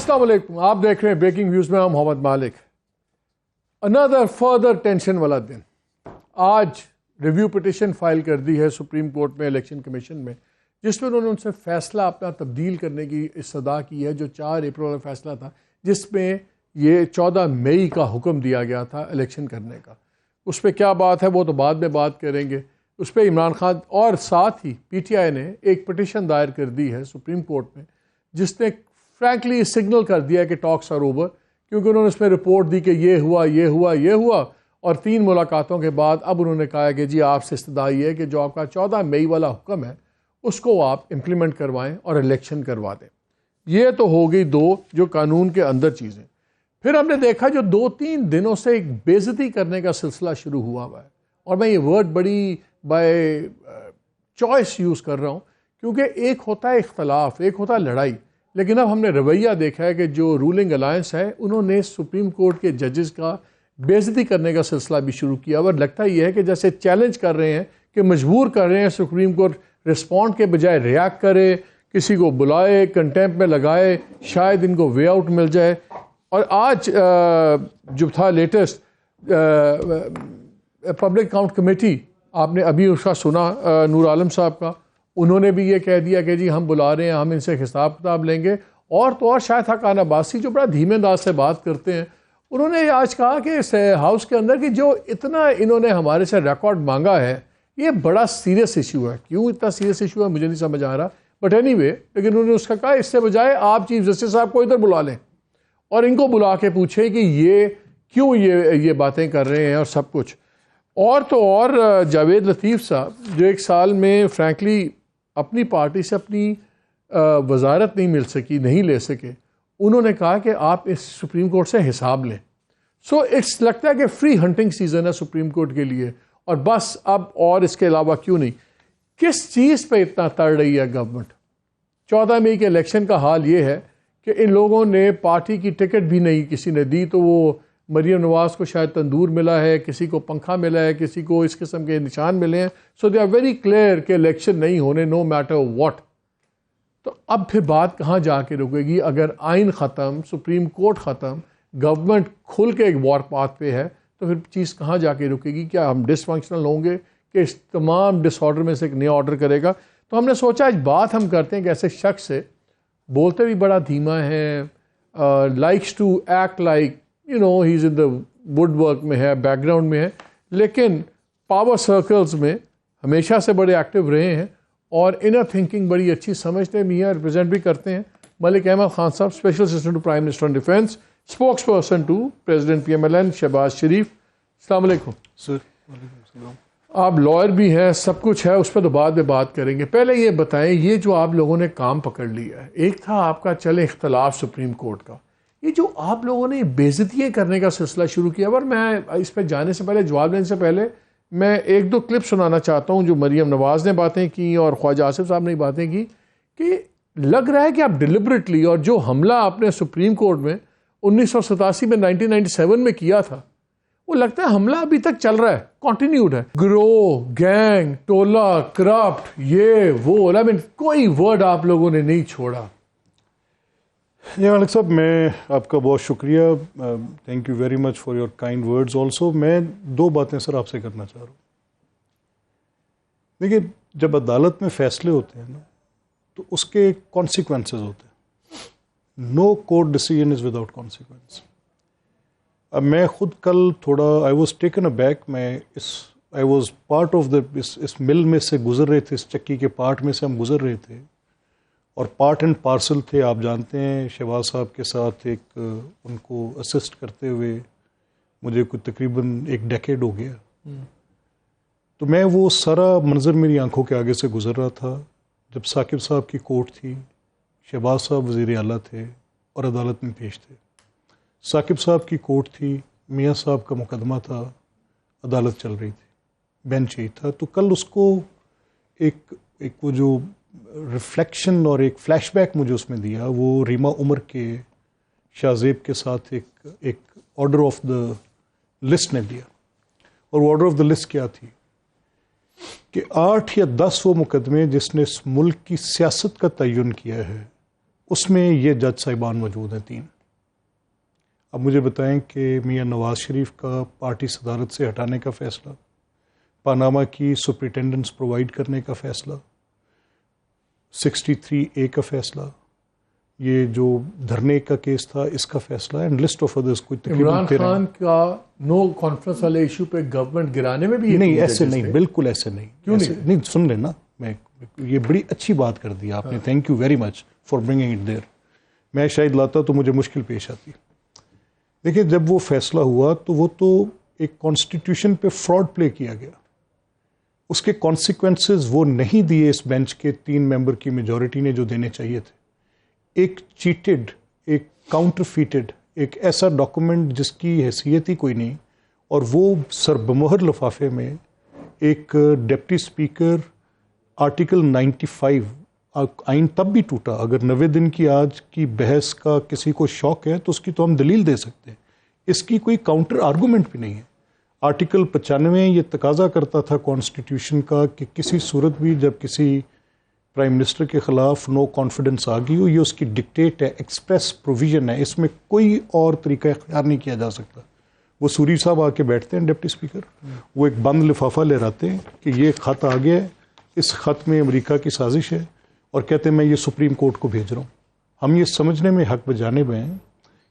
السلام علیکم، آپ دیکھ رہے ہیں بریکنگ ویوز میں. محمد مالک. اندر فردر ٹینشن والا دن. آج ریویو پٹیشن فائل کر دی ہے سپریم کورٹ میں الیکشن کمیشن میں، جس میں انہوں نے ان سے فیصلہ اپنا تبدیل کرنے کی استدعا کی ہے، جو 4 اپریل کا فیصلہ تھا جس میں یہ 14 مئی کا حکم دیا گیا تھا الیکشن کرنے کا. اس پہ کیا بات ہے وہ تو بعد میں بات کریں گے. اس پہ عمران خان اور ساتھ ہی پی ٹی آئی نے ایک پٹیشن دائر کر دی ہے سپریم کورٹ میں، جس نے فرینکلی سگنل کر دیا کہ ٹاکس آر اوور، کیونکہ انہوں نے اس میں رپورٹ دی کہ یہ ہوا اور 3 ملاقاتوں کے بعد اب انہوں نے کہا کہ جی آپ سے استدعائی ہے کہ جو آپ کا 14 مئی والا حکم ہے اس کو آپ امپلیمنٹ کروائیں اور الیکشن کروا دیں. یہ تو ہو گئی 2 جو قانون کے اندر چیزیں. پھر ہم نے دیکھا جو 2-3 دنوں سے ایک بے عزتی کرنے کا سلسلہ شروع ہوا ہے، اور میں یہ ورڈ بڑی بائی چوائس یوز کر رہا ہوں، کیونکہ ایک ہوتا ہے اختلاف، ایک ہوتا ہے لڑائی، لیکن اب ہم نے رویہ دیکھا ہے کہ جو رولنگ الائنس ہے انہوں نے سپریم کورٹ کے ججز کا بے عزتی کرنے کا سلسلہ بھی شروع کیا. اور لگتا یہ ہے کہ جیسے چیلنج کر رہے ہیں، کہ مجبور کر رہے ہیں سپریم کورٹ رسپونڈ کے بجائے ریاکٹ کرے، کسی کو بلائے، کنٹیمپٹ میں لگائے، شاید ان کو وے آؤٹ مل جائے. اور آج جو تھا لیٹسٹ پبلک اکاؤنٹ کمیٹی، آپ نے ابھی اس کا سنا نور عالم صاحب کا، انہوں نے بھی یہ کہہ دیا کہ جی ہم بلا رہے ہیں، ہم ان سے حساب کتاب لیں گے. اور تو اور شاید حقان عباسی جو بڑا دھیمے انداز سے بات کرتے ہیں، انہوں نے آج کہا کہ اس ہاؤس کے اندر کہ جو اتنا انہوں نے ہمارے سے ریکارڈ مانگا ہے یہ بڑا سیریس ایشو ہے. کیوں اتنا سیریس ایشو ہے مجھے نہیں سمجھ آ رہا، بٹ اینی وے، لیکن انہوں نے اس کا کہا اس سے بجائے آپ چیف جسٹس صاحب کو ادھر بلا لیں اور ان کو بلا کے پوچھیں کہ یہ کیوں یہ باتیں کر رہے ہیں اور سب کچھ. اور تو اور جاوید لطیف صاحب جو 1 سال میں فرینکلی اپنی پارٹی سے اپنی وزارت نہیں لے سکے، انہوں نے کہا کہ آپ اس سپریم کورٹ سے حساب لیں. سو اٹس لگتا ہے کہ فری ہنٹنگ سیزن ہے سپریم کورٹ کے لیے، اور بس اب اور اس کے علاوہ کیوں نہیں. کس چیز پہ اتنا تڑ رہی ہے گورنمنٹ؟ 14 مئی کے الیکشن کا حال یہ ہے کہ ان لوگوں نے پارٹی کی ٹکٹ بھی نہیں کسی نے دی، تو وہ مریم نواز کو شاید تندور ملا ہے، کسی کو پنکھا ملا ہے، کسی کو اس قسم کے نشان ملے ہیں. سو دے آر ویری کلیئر کہ الیکشن نہیں ہونے، نو میٹر واٹ. تو اب پھر بات کہاں جا کے رکے گی؟ اگر آئین ختم، سپریم کورٹ ختم، گورنمنٹ کھل کے ایک وار پاتھ پہ ہے، تو پھر چیز کہاں جا کے رکے گی؟ کیا ہم ڈس فنکشنل ہوں گے کہ اس تمام ڈس آرڈر میں سے ایک نیا آرڈر کرے گا؟ تو ہم نے سوچا آج بات ہم کرتے ہیں کہ ایسے شخص سے، بولتے بھی بڑا دھیما ہے، likes to act like he is in the woodwork میں ہے، بیک گراؤنڈ میں ہے، لیکن پاور سرکلز میں ہمیشہ سے بڑے ایکٹیو رہے ہیں اور انر تھنکنگ بڑی اچھی سمجھتے بھی ہیں، ریپرزینٹ بھی کرتے ہیں. ملک احمد خان صاحب، special assistant to prime minister on defence, spokesperson to president PMLN Shehbaz Sharif. السلام علیکم سر. آپ لائر بھی ہیں، سب کچھ ہے، اس پہ تو بعد میں بات کریں گے. پہلے یہ بتائیں، یہ جو آپ لوگوں نے کام پکڑ لیا ہے، ایک تھا آپ کا چلے اختلاف سپریم کورٹ کا، یہ جو آپ لوگوں نے بے عزتیاں کرنے کا سلسلہ شروع کیا. اور میں اس پہ جانے سے پہلے، جواب دینے سے پہلے، میں 1-2 کلپ سنانا چاہتا ہوں جو مریم نواز نے باتیں کی اور خواجہ آصف صاحب نے باتیں کی، کہ لگ رہا ہے کہ آپ ڈیلیبریٹلی، اور جو حملہ آپ نے سپریم کورٹ میں 1987 میں 1997 میں کیا تھا، وہ لگتا ہے حملہ ابھی تک چل رہا ہے، کنٹینیوڈ ہے. گروہ، گینگ، ٹولہ، کرپٹ، یہ وہ، کوئی ورڈ آپ لوگوں نے نہیں چھوڑا. جی مالک صاحب، میں آپ کا بہت شکریہ، thank you very much for your kind words also. میں 2 باتیں سر آپ سے کرنا چاہ رہا ہوں. دیکھیے، جب عدالت میں فیصلے ہوتے ہیں نا، تو اس کے کانسیکوینسز ہوتے ہیں. No court decision is without consequence. اب میں خود کل تھوڑا I was taken aback, میں I was part of the اس مل میں سے گزر رہے تھے، اس چکی کے پارٹ میں سے ہم گزر رہے تھے، اور پارٹ اینڈ پارسل تھے. آپ جانتے ہیں شہباز صاحب کے ساتھ ایک ان کو اسسٹ کرتے ہوئے مجھے کوئی تقریباً 1 ڈیکیڈ ہو گیا. تو میں وہ سارا منظر میری آنکھوں کے آگے سے گزر رہا تھا جب ثاقب صاحب کی کورٹ تھی، شہباز صاحب وزیر اعلیٰ تھے اور عدالت میں پیش تھے. ثاقب صاحب کی کورٹ تھی، میاں صاحب کا مقدمہ تھا، عدالت چل رہی تھی، بینچ ہی تھا. تو کل اس کو ایک وہ جو ریفلیکشن اور ایک فلیش بیک مجھے اس میں دیا، وہ ریما عمر کے شاہ زیب کے ساتھ ایک آرڈر آف دا لسٹ نے دیا. اور وہ آرڈر آف دا لسٹ کیا تھی کہ 8 یا 10 وہ مقدمے جس نے اس ملک کی سیاست کا تعین کیا ہے، اس میں یہ جج صاحبان موجود ہیں 3. اب مجھے بتائیں کہ میاں نواز شریف کا پارٹی صدارت سے ہٹانے کا فیصلہ، پاناما کی سپرنٹینڈنٹس پرووائڈ کرنے کا فیصلہ، 63A کا فیصلہ، یہ جو دھرنے کا کیس تھا اس کا فیصلہ، اینڈ لسٹ آف ادرس. کوئی عمران خان کا نو کانفرنس والے ایشو پہ گورنمنٹ گرانے میں بھی نہیں، ایسے نہیں، بالکل ایسے نہیں. کیوں نہیں؟ سن لینا، میں یہ بڑی اچھی بات کر دی آپ نے، thank you very much for bringing it there. میں شاید لاتا تو مجھے مشکل پیش آتی. دیکھیں، جب وہ فیصلہ ہوا تو وہ تو ایک کانسٹیٹیوشن پہ فراڈ پلے کیا گیا. اس کے کانسیکوینسز وہ نہیں دیے اس بینچ کے 3 ممبر کی میجورٹی نے جو دینے چاہیے تھے. ایک چیٹڈ، ایک کاؤنٹر فیٹڈ، ایک ایسا ڈاکومنٹ جس کی حیثیت ہی کوئی نہیں، اور وہ سربمہر لفافے میں ایک ڈپٹی اسپیکر، آرٹیکل 95 آئین تب بھی ٹوٹا. اگر 90 دن کی آج کی بحث کا کسی کو شوق ہے تو اس کی تو ہم دلیل دے سکتے ہیں. اس کی کوئی کاؤنٹر آرگومنٹ بھی نہیں ہے. آرٹیکل 95 یہ تقاضا کرتا تھا کانسٹیٹیوشن کا کہ کسی صورت بھی جب کسی پرائم منسٹر کے خلاف نو کانفیڈنس آ گئی ہو، یہ اس کی ڈکٹیٹ ہے، ایکسپریس پروویژن ہے، اس میں کوئی اور طریقہ اختیار نہیں کیا جا سکتا. وہ سوری صاحب آ کے بیٹھتے ہیں ڈپٹی اسپیکر، وہ ایک بند لفافہ لے آتے ہیں کہ یہ خط آ گیا ہے، اس خط میں امریکہ کی سازش ہے، اور کہتے ہیں میں یہ سپریم کورٹ کو بھیج رہا ہوں. ہم یہ سمجھنے میں حق بجانب ہیں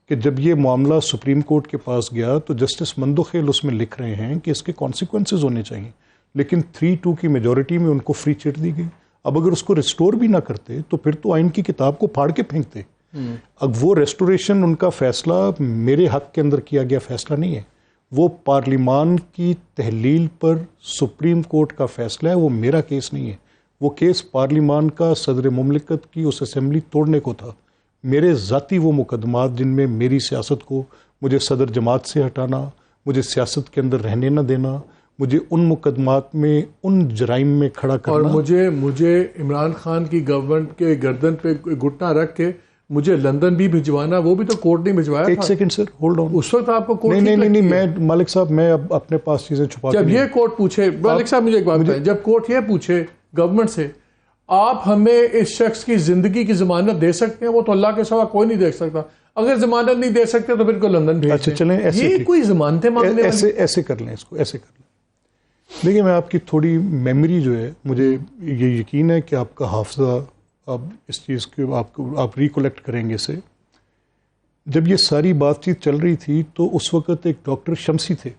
کہ جب یہ معاملہ سپریم کورٹ کے پاس گیا تو جسٹس مندوخیل اس میں لکھ رہے ہیں کہ اس کے کانسیکوینسز ہونے چاہیے، لیکن 3-2 کی میجورٹی میں ان کو فری چٹ دی گئی. اب اگر اس کو ریسٹور بھی نہ کرتے تو پھر تو آئین کی کتاب کو پھاڑ کے پھینکتے. اب وہ ریسٹوریشن ان کا فیصلہ میرے حق کے اندر کیا گیا فیصلہ نہیں ہے، وہ پارلیمان کی تحلیل پر سپریم کورٹ کا فیصلہ ہے، وہ میرا کیس نہیں ہے. وہ کیس پارلیمان کا صدر مملکت کی اس اسمبلی توڑنے کو تھا. میرے ذاتی وہ مقدمات جن میں میری سیاست کو، مجھے صدر جماعت سے ہٹانا، مجھے سیاست کے اندر رہنے نہ دینا، مجھے ان مقدمات میں ان جرائم میں کھڑا کرنا، اور مجھے عمران خان کی گورنمنٹ کے گردن پہ گھٹنا رکھ کے مجھے لندن بھی بھجوانا، وہ بھی تو کورٹ نہیں بھجوایا تھا. ایک سیکنڈ سر، ہولڈ آن. اس وقت آپ کو کورٹ نہیں، میں مالک صاحب، میں اب اپنے پاس چیزیں چھپا جب یہ کورٹ پوچھے، مالک صاحب مجھے ایک بات بتائیں، جب کورٹ یہ پوچھے گورنمنٹ سے آپ ہمیں اس شخص کی زندگی کی ضمانت دے سکتے ہیں، وہ تو اللہ کے سوا کوئی نہیں دے سکتا، اگر ضمانت نہیں دے سکتے تو پھر کو لندن بھیج اچھا چلیں، یہ کوئی ضمانتیں مانگنے ایسے کر لیں، اس کو ایسے کر لیں. دیکھیں، میں آپ کی تھوڑی میموری جو ہے، مجھے یہ یقین ہے کہ آپ کا حافظہ اب اس چیز کے آپ ریکولیکٹ کریں گے اسے. جب یہ ساری بات چیت چل رہی تھی تو اس وقت ایک ڈاکٹر شمسی تھے.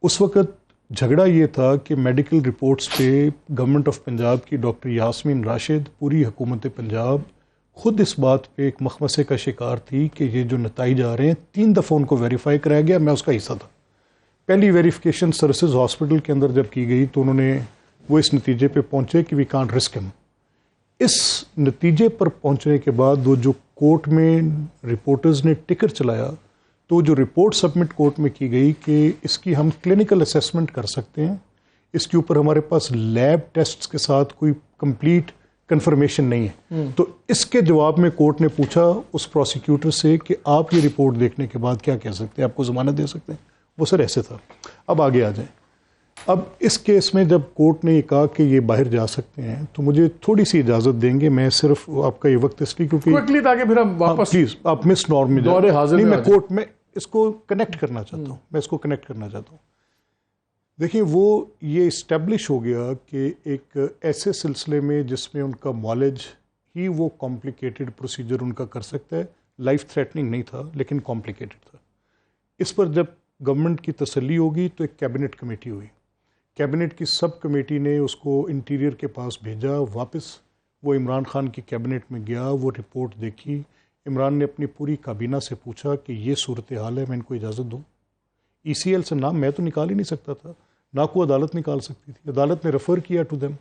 اس وقت جھگڑا یہ تھا کہ میڈیکل رپورٹس پہ گورنمنٹ آف پنجاب کی ڈاکٹر یاسمین راشد، پوری حکومت پنجاب خود اس بات پہ ایک مخمسے کا شکار تھی کہ یہ جو نتائج آ رہے ہیں 3 دفعہ ان کو ویریفائی کرایا گیا، میں اس کا حصہ تھا. پہلی ویریفیکیشن سرسز ہاسپٹل کے اندر جب کی گئی تو انہوں نے وہ اس نتیجے پہ پہنچے کہ وی کانٹ رسک ہم. اس نتیجے پر پہنچنے کے بعد وہ جو کورٹ میں رپورٹرز نے ٹکر چلایا تو جو رپورٹ سبمٹ کورٹ میں کی گئی کہ اس کی ہم کلینکل اسیسمنٹ کر سکتے ہیں، اس کے اوپر ہمارے پاس لیب ٹیسٹس کے ساتھ کوئی کمپلیٹ کنفرمیشن نہیں ہے. تو اس کے جواب میں کورٹ نے پوچھا اس پروسیکیوٹر سے کہ آپ یہ رپورٹ دیکھنے کے بعد کیا کہہ سکتے ہیں، آپ کو ضمانت دے سکتے ہیں؟ وہ سر ایسے تھا. اب آگے آ جائیں. اب اس کیس میں جب کورٹ نے یہ کہا کہ یہ باہر جا سکتے ہیں تو مجھے تھوڑی سی اجازت دیں گے، میں صرف آپ کا یہ وقت اس لیے کیونکہ تاکہ پھر ہم واپس پلیز آپ مس نارم میں دور حاضر نہیں، میں کورٹ میں اس کو کنیکٹ کرنا چاہتا ہوں. دیکھیں، وہ یہ اسٹیبلش ہو گیا کہ ایک ایسے سلسلے میں جس میں ان کا معالج ہی وہ کمپلیکیٹڈ پروسیجر ان کا کر سکتا ہے، لائف تھریٹننگ نہیں تھا لیکن کمپلیکیٹڈ تھا. اس پر جب گورنمنٹ کی تسلی ہوگی تو ایک کیبنٹ کمیٹی ہوئی، کیبنٹ کی سب کمیٹی نے اس کو انٹیریئر کے پاس بھیجا، واپس وہ عمران خان کی کیبنٹ میں گیا، وہ رپورٹ دیکھی. عمران نے اپنی پوری کابینہ سے پوچھا کہ یہ صورتحال ہے، میں ان کو اجازت دوں. ECL سے نام میں تو نکال ہی نہیں سکتا تھا، نہ کو عدالت نکال سکتی تھی. عدالت نے ریفر کیا ٹو دیم.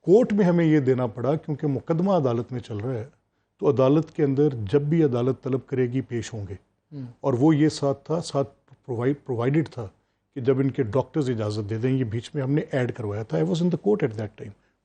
کورٹ میں ہمیں یہ دینا پڑا کیونکہ مقدمہ عدالت میں چل رہا ہے، تو عدالت کے اندر جب بھی عدالت طلب کرے گی پیش ہوں گے. اور وہ یہ ساتھ پرووائڈڈ تھا کہ جب ان کے ڈاکٹرز اجازت دے دیں. یہ بیچ میں ہم نے ایڈ کروایا تھا. I was in the court at that time.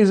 is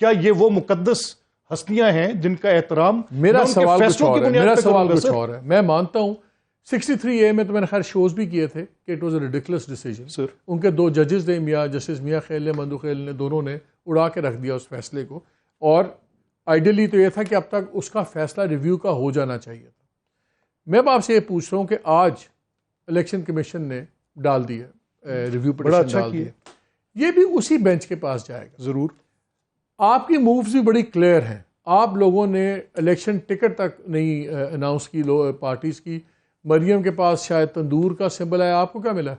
کیا یہ وہ مقدس ہستیاں ہیں جن کا احترام میرا سوال کچھ اور ہے. میں مانتا ہوں 63A میں تو میں نے خیر شوز بھی کیے تھے کہ it was a ridiculous decision. ان کے 2 ججز نے جسٹس میاں خیل نے مندو خیل نے دونوں نے اڑا کے رکھ دیا اس فیصلے کو, اور آئیڈیلی تو یہ تھا کہ اب تک اس کا فیصلہ ریویو کا ہو جانا چاہیے تھا. میں آپ سے یہ پوچھ رہا ہوں کہ آج الیکشن کمیشن نے ڈال دی ہے ریویو پٹیشن ڈال دی ہے, یہ بھی اسی بینچ کے پاس جائے گا ضرور. آپ کی مووز بھی بڑی کلیئر ہیں. آپ لوگوں نے الیکشن ٹکٹ تک نہیں اناؤنس کی پارٹیز کی. مریم کے پاس شاید تندور کا سمبل ہے, آپ کو کیا ملا؟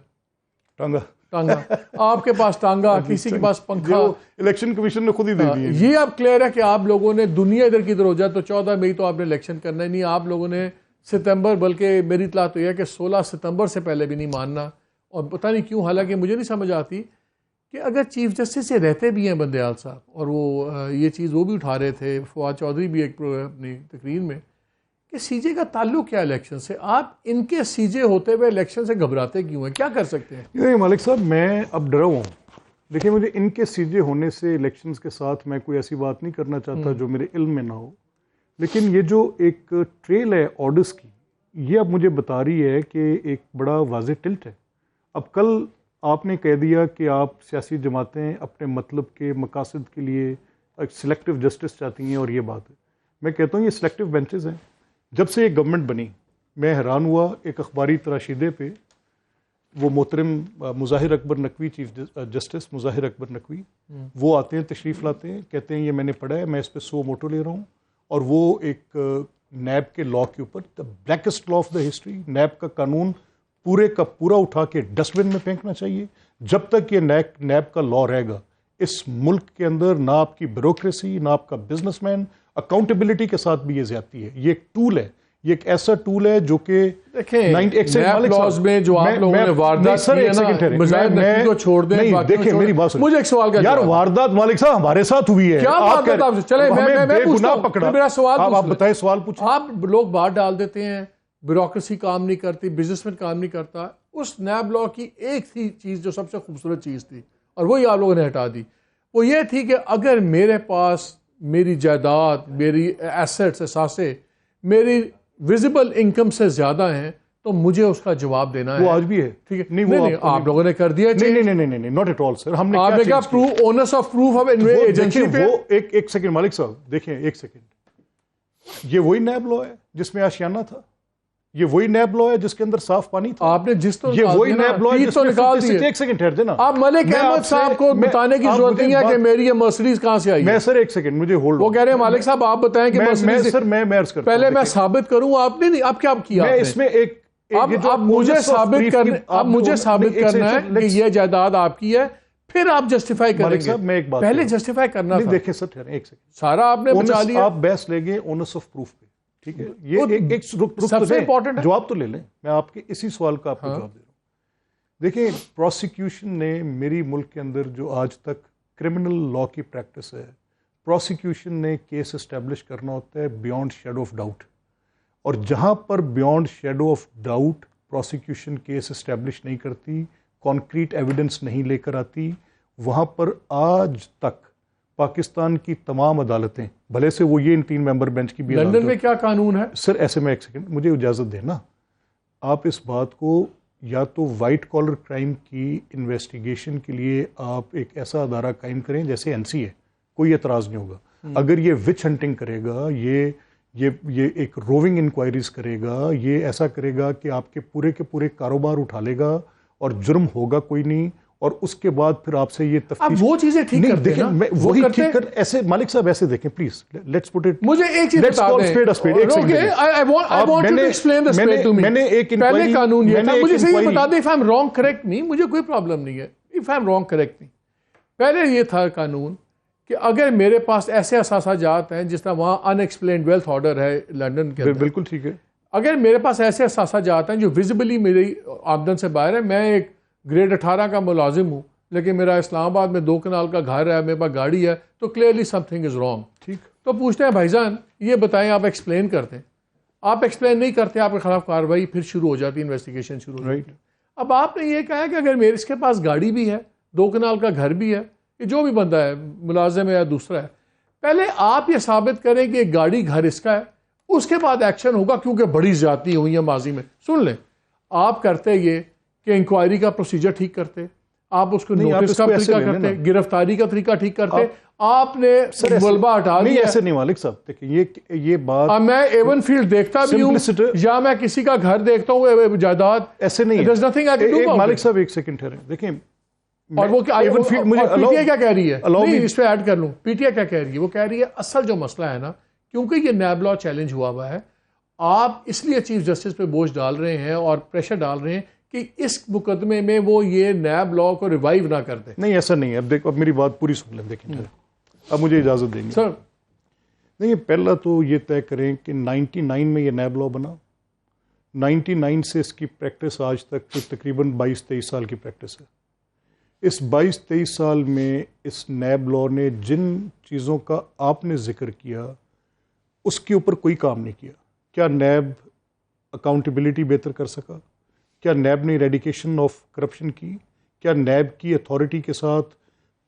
ٹانگا. آپ کے پاس ٹانگا, کسی کے پاس پنکھا. الیکشن کمیشن نے خود ہی دے دی. یہ اب کلیئر ہے کہ آپ لوگوں نے دنیا ادھر کی ادھر ہو جائے تو 14 مئی تو آپ نے الیکشن کرنا ہی نہیں. آپ لوگوں نے ستمبر, بلکہ میری اطلاع تو یہ ہے کہ 16 ستمبر سے پہلے بھی نہیں ماننا. اور پتہ نہیں کیوں, حالانکہ مجھے نہیں سمجھ آتی کہ اگر چیف جسٹس یہ رہتے بھی ہیں بندیال صاحب, اور وہ یہ چیز وہ بھی اٹھا رہے تھے, فواد چودھری بھی ایک اپنی تقریر میں, کہ سی جے کا تعلق کیا الیکشن سے؟ آپ ان کے سی جے ہوتے ہوئے الیکشن سے گھبراتے کیوں ہیں؟ کیا کر سکتے ہیں؟ مالک صاحب میں اب ڈرا ہوں. دیکھیں مجھے ان کے سی جے ہونے سے الیکشنز کے ساتھ میں کوئی ایسی بات نہیں کرنا چاہتا جو میرے علم میں نہ ہو, لیکن یہ جو ایک ٹریل ہے آرڈرز کی, یہ اب مجھے بتا رہی ہے کہ ایک بڑا واضح ٹلٹ ہے. اب کل آپ نے کہہ دیا کہ آپ سیاسی جماعتیں اپنے مطلب کے مقاصد کے لیے ایک سلیکٹیو جسٹس چاہتی ہیں, اور یہ بات ہے. میں کہتا ہوں یہ سلیکٹیو بینچز ہیں. جب سے یہ گورنمنٹ بنی میں حیران ہوا ایک اخباری تراشیدے پہ وہ محترم مظاہر اکبر نقوی, چیف جسٹس مظاہر اکبر نقوی, وہ آتے ہیں, تشریف لاتے ہیں, کہتے ہیں یہ میں نے پڑھا ہے, میں اس پہ 100 موٹو لے رہا ہوں. اور وہ ایک نیب کے لا کے اوپر, the blackest law of the history, NAB کا قانون پورے کا پورا اٹھا کے ڈسٹ بن میں پھینکنا چاہیے. جب تک یہ نیب کا لا رہے گا اس ملک کے اندر نہ آپ کی بیوروکریسی, نہ آپ کا بزنس مین, اکاؤنٹیبلٹی کے ساتھ بھی یہ زیادتی ہے. یہ ایک ٹول ہے, یہ ایک ایسا ٹول ہے جو کہ دیکھیں میری بات مجھے ایک سوال کا یار واردات مالک صاحب ہمارے ساتھ ہوئی ہے. آپ بتائیں سوال پوچھیں. آپ لوگ بات ڈال دیتے ہیں, بیوروکریسی کام نہیں کرتی, بزنس میں کام نہیں کرتا. اس نیب لا کی ایک تھی چیز جو سب سے خوبصورت چیز تھی, اور وہی آپ لوگوں نے ہٹا دی. وہ یہ تھی کہ اگر میرے پاس میری جائیداد, میری ایسٹس, اثاثے میری ویزیبل انکم سے زیادہ ہیں تو مجھے اس کا جواب دینا ہے. وہ آج بھی ہے, ٹھیک ہے. نہیں آپ لوگوں نے کر دیا. نہیں ناٹ ایٹ آل سر. ہم نے آپ نے کہا proof, owners of proof of agency پہ. وہ ایک سیکنڈ مالک صاحب دیکھیں, ایک سیکنڈ. یہ وہی نیب لا ہے جس میں آشیانہ تھا, یہ وہی نیب لا ہے جس کے اندر صاف پانی تھا. آپ نے جس تو یہ وہی نیب لا ہے جس میں ایک سیکنڈ ٹھہر دینا. آپ ملک احمد صاحب کو بتانے کی ضرورت نہیں ہے کہ میری یہ مرسڈیز کہاں سے آئی ہے. میں سر ایک سیکنڈ مجھے ہولڈ, وہ کہہ رہے ہیں مالک صاحب آپ بتائیں کہ مرسڈیز, سر میں عرض کرتا ہوں پہلے میں ثابت کروں. آپ نے نہیں, اب کیا کیا میں اس میں ایک اب مجھے ثابت کرنا ہے کہ یہ جائیداد آپ کی ہے, پھر آپ جسٹیفائی کریں گے. میں ایک بات پہلے جسٹیفائی کرنا تھا. دیکھیں سر ٹھہریں ایک سیکنڈ, سارا آپ نے بچا لیا. آپ بحث لیں گے اونرس آف پروف پہ, ٹھیک ہے. یہ ایک سب سے امپورٹنٹ جواب تو لے لیں. میں آپ کے اسی سوال کا آپ کو جواب دے رہا ہوں. دیکھیں پروسیکیوشن نے میری ملک کے اندر جو آج تک کرمنل لا کی پریکٹس ہے, پروسیکیوشن نے کیس اسٹیبلش کرنا ہوتا ہے بیونڈ شیڈو آف ڈاؤٹ, اور جہاں پر beyond shadow of doubt prosecution case establish نہیں کرتی, کانکریٹ ایویڈنس نہیں لے کر آتی, وہاں پر آج تک پاکستان کی تمام عدالتیں, بھلے سے وہ یہ ان 3 ممبر بینچ کی بھی لندن میں کیا قانون ہے سر, ایسے میں ایک سیکنڈ مجھے اجازت دینا. آپ اس بات کو یا تو وائٹ کالر کرائم کی انویسٹیگیشن کے لیے آپ ایک ایسا ادارہ قائم کریں جیسے NCA, کوئی اعتراض نہیں ہوگا. اگر یہ وچ ہنٹنگ کرے گا, یہ ایک روونگ انکوائریز کرے گا, یہ ایسا کرے گا کہ آپ کے پورے کاروبار اٹھا لے گا اور جرم ہوگا کوئی نہیں, اور اس کے بعد پھر آپ سے یہ تفتیش. وہ چیزیں ٹھیک کرتے ہیں نا, وہی ٹھیک کر. ایسے مالک صاحب ایسے دیکھیں پلیز, لیٹس پٹ اٹ. مجھے ایک چیز بتا دیں. میں نے ایک پہلے قانون یہ تھا, مجھے صحیح بتا دیں. if I'm wrong correct me, مجھے کوئی پرابلم نہیں ہے. if I'm wrong correct me, پہلے یہ تھا قانون کہ اگر میرے پاس ایسے اثاثہ جات ہیں جس طرح وہاں ان ایکسپلینڈ ویلتھ آرڈر ہے لنڈن کے اندر, بالکل ٹھیک ہے. اگر میرے پاس ایسے اثاثہ جات ہیں جو ویزیبلی میری آمدن سے باہر ہے, میں ایک گریڈ 18 کا ملازم ہوں لیکن میرا اسلام آباد میں 2 کنال کا گھر ہے, میرے پاس گاڑی ہے, تو clearly some thing is wrong. ٹھیک, تو پوچھتے ہیں بھائی جان یہ بتائیں, آپ ایکسپلین کرتے ہیں, آپ ایکسپلین نہیں کرتے, آپ کے خلاف کارروائی پھر شروع ہو جاتی, انویسٹیگیشن شروع ہو جاتی. اب آپ نے یہ کہا کہ اگر میرے اس کے پاس گاڑی بھی ہے, 2 کنال کا گھر بھی ہے, یہ جو بھی بندہ ہے ملازم ہے یا دوسرا ہے, پہلے آپ یہ ثابت کریں کہ ایک گاڑی گھر اس کا ہے, اس کے بعد ایکشن ہوگا, کیونکہ بڑی زیادتی ہوئی ہیں ماضی میں. سن لیں, آپ کرتے یہ کہ انکوائری کا پروسیجر ٹھیک کرتے, آپ اس کو نوٹس کا طریقہ کرتے, گرفتاری کا طریقہ ٹھیک کرتے, آپ نے ملبہ ہٹا نہیں دیا. ایسے نہیں مالک صاحب, دیکھیں یہ بات اب میں ایون فیلڈ دیکھتا بھی ہوں یا میں کسی کا گھر دیکھتا ہوں جائیداد, ایسے نہیں there's nothing I can do about Malik it. صاحب ایک سیکنڈ ٹھہریں, دیکھیں اور وہ ایون فیلڈ مجھے پی ٹی آئی کیا کہہ رہی ہے, allow نہیں me- اس پہ ایڈ کر لوں, پی ٹی آئی کیا کہہ رہی ہے, وہ کہہ رہی ہے اصل جو مسئلہ ہے نا, کیونکہ یہ نیب لا چیلنج ہوا ہوا ہے, آپ اس لیے چیف جسٹس پہ بوجھ ڈال رہے ہیں اور پریشر ڈال رہے ہیں کہ اس مقدمے میں وہ یہ نیب لا کو ریوائیو نہ کر دے. نہیں ایسا نہیں ہے. اب دیکھو, اب میری بات پوری سن لیں, دیکھیں اب مجھے اجازت دیں گے سر. نہیں, پہلا تو یہ طے کریں کہ 99 میں یہ نیب لا بنا, 99 سے اس کی پریکٹس آج تک تقریباً 22-23 سال کی پریکٹس ہے. اس 22-23 سال میں اس نیب لا نے جن چیزوں کا آپ نے ذکر کیا اس کے اوپر کوئی کام نہیں کیا. کیا نیب اکاؤنٹیبلٹی بہتر کر سکا؟ کیا نیب نے ایریڈیکیشن آف کرپشن کی؟ کیا نیب کی اتھارٹی کے ساتھ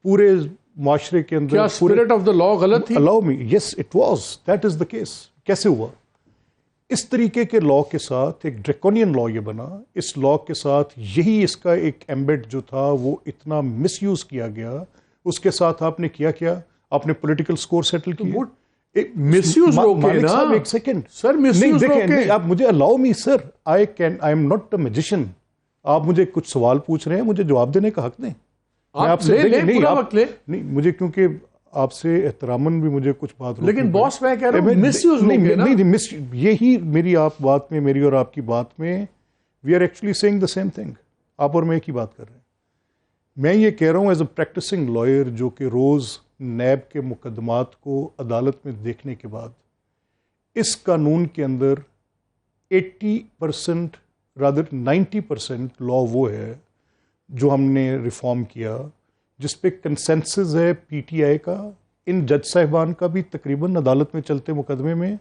پورے معاشرے کے اندر کیا اسپرٹ آف دا لا غلط تھی؟ allow me, yes it was, that is the case. کیسے ہوا؟ اس طریقے کے لا کے ساتھ ایک ڈریکونین لا یہ بنا, اس لا کے ساتھ یہی اس کا ایک ایمبیڈ جو تھا وہ اتنا مس یوز کیا گیا. اس کے ساتھ آپ نے کیا آپ نے پولیٹیکل سکور سیٹل کیا. مس یوز روکے نا ایک سیکنڈ سر, مس یوز روکے. آپ مجھے allow me sir, I am not a magician. آپ مجھے کچھ سوال پوچھ رہے ہیں, مجھے جواب دینے کا حق دیں. آپ لے پورا وقت لے. نہیں مجھے کیونکہ آپ سے احتراماً بھی مجھے کچھ بات لیکن باس میں کہہ رہا ہوں مس یوز روکے نا. نہیں, یہی میری آپ بات میں, میری اور آپ کی بات میں we are actually seeing the same thing. آپ اور میں ایک ہی بات کر رہے ہیں. میں یہ کہہ رہا ہوں ایز اے پریکٹسنگ لائر جو کہ روز نیب کے مقدمات کو عدالت میں دیکھنے کے بعد اس قانون کے اندر 80% رادر 90% لا وہ ہے جو ہم نے ریفارم کیا, جس پہ کنسنسس ہے پی ٹی آئی کا, ان جج صاحبان کا بھی تقریباً عدالت میں چلتے مقدمے میں,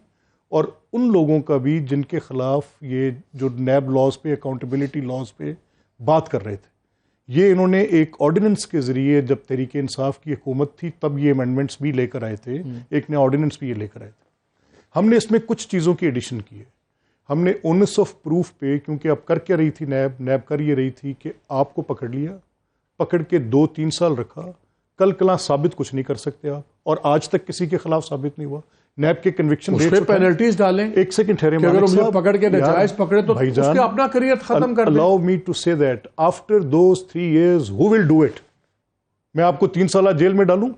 اور ان لوگوں کا بھی جن کے خلاف یہ جو نیب لاز پہ, اکاؤنٹیبلٹی لاز پہ بات کر رہے تھے. یہ انہوں نے ایک آرڈیننس کے ذریعے, جب تحریک انصاف کی حکومت تھی تب یہ امینڈمنٹس بھی لے کر آئے تھے, ایک نیا آرڈیننس بھی یہ لے کر آئے تھے. ہم نے اس میں کچھ چیزوں کی ایڈیشن کی ہے. ہم نے اونس آف پروف پہ, کیونکہ اب کر کے رہی تھی نیب کر یہ رہی تھی کہ آپ کو پکڑ لیا, پکڑ کے 2-3 سال رکھا, کل کلاں ثابت کچھ نہیں کر سکتے آپ, اور آج تک کسی کے خلاف ثابت نہیں ہوا. نیب کے کنوکشن اس پہ پینلٹیز ڈالیں. ایک سیکنڈ ٹھہرے کہ اگر مجھے پکڑ کے ناجائز پکڑے تو اس کے اپنا کریئر ختم کر دیں. allow me to say that after those 3 years who will do it? میں آپ کو 3 سالہ جیل میں ڈالوں,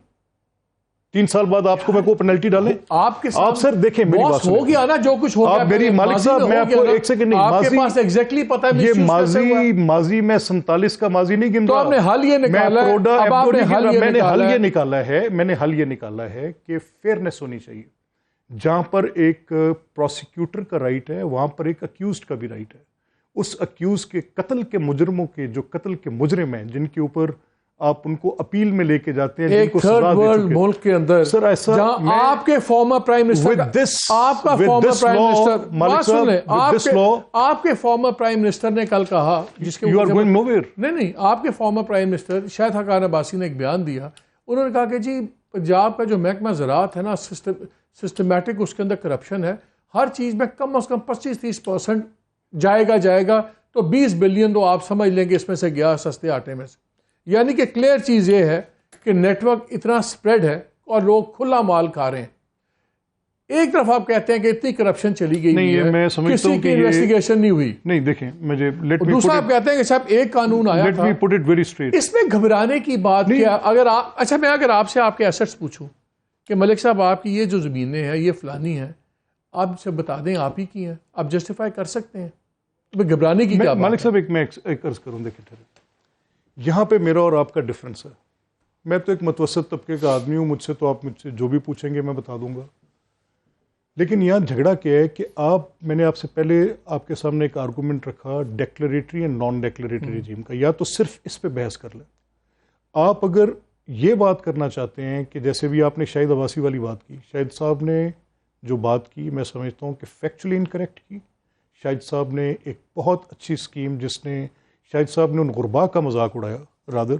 3 سال بعد آپ کو میں کو پینلٹی ڈالیں؟ آپ کے ساتھ سر دیکھیں میری بات ہو گیا نا جو کچھ ہو گیا. آپ میری مالک صاحب, میں آپ کو ایک سیکنڈ نہیں, آپ کے پاس ایگزیکٹلی پتہ ہے یہ ماضی میں 47 کا ماضی نہیں گن رہا. تو آپ نے حل یہ نکالا ہے, اب آپ نے حل یہ نکالا ہے. میں نے حل یہ نکالا ہے کہ فیئرنیس ہونی چاہیے. جہاں پر ایک پروسیکیوٹر کا رائٹ ہے وہاں پر ایک اکیوزڈ کا بھی رائٹ ہے. اس اکیوز کے قتل کے مجرموں کے, جو قتل کے مجرم ہیں, جن کے اوپر آپ ان کو اپیل میں لے کے جاتے ہیں, ایک تھرڈ ورلڈ ملک کے اندر سر ایسا, جہاں آپ کے فارمر پرائم منسٹر, آپ کا فارمر پرائم منسٹر, آپ کے فارمر پرائم منسٹر نے کل کہا, جس کے نہیں, آپ کے فارمر پرائم منسٹر شاہد حقان عباسی نے ایک بیان دیا. انہوں نے کہا کہ جی پنجاب کا جو محکمہ زراعت ہے نا, سسٹمیٹک اس کے اندر کرپشن ہے, ہر چیز میں کم از کم 25-30% جائے گا, تو 20 بلین تو آپ سمجھ لیں گے اس میں سے گیا سستے آٹے میں سے. یعنی کہ کلیئر چیز یہ ہے کہ نیٹ ورک اتنا سپریڈ ہے اور لوگ کھلا مال کھا رہے ہیں. ایک طرف آپ کہتے ہیں کہ اتنی کرپشن چلی گئی ہے, کسی کی انویسٹیگیشن نہیں ہوئی. نہیں دیکھیں مجھے, دوسرا آپ کہتے ہیں کہ صاحب ایک قانون آیا تھا, اس میں گھبرانے کی بات کیا. اگر آپ, اچھا میں اگر آپ سے آپ کے ایسٹس پوچھوں کہ ملک صاحب آپ کی یہ جو زمینیں ہیں یہ فلانی ہیں, آپ سے بتا دیں آپ ہی کی ہیں, آپ جسٹیفائی کر سکتے ہیں, تو گھبرانے کی کیا بات ہے؟ مالک صاحب میں ایک عرض کروں, دیکھیں یہاں پہ میرا اور آپ کا ڈفرنس ہے. میں تو ایک متوسط طبقے کا آدمی ہوں, مجھ سے تو آپ مجھ سے جو بھی پوچھیں گے میں بتا دوں گا. لیکن یہاں جھگڑا کیا ہے کہ میں نے آپ سے پہلے آپ کے سامنے ایک آرگومنٹ رکھا declaratory and non declaratory regime کا, یا تو صرف اس پہ بحث کر لیں. آپ اگر یہ بات کرنا چاہتے ہیں کہ جیسے بھی آپ نے شاہد عباسی والی بات کی, شاہد صاحب نے جو بات کی میں سمجھتا ہوں کہ فیکچولی انکریکٹ کی. شاہد صاحب نے ایک بہت اچھی اسکیم, جس نے شاہد صاحب نے ان غربا کا مذاق اڑایا, رادر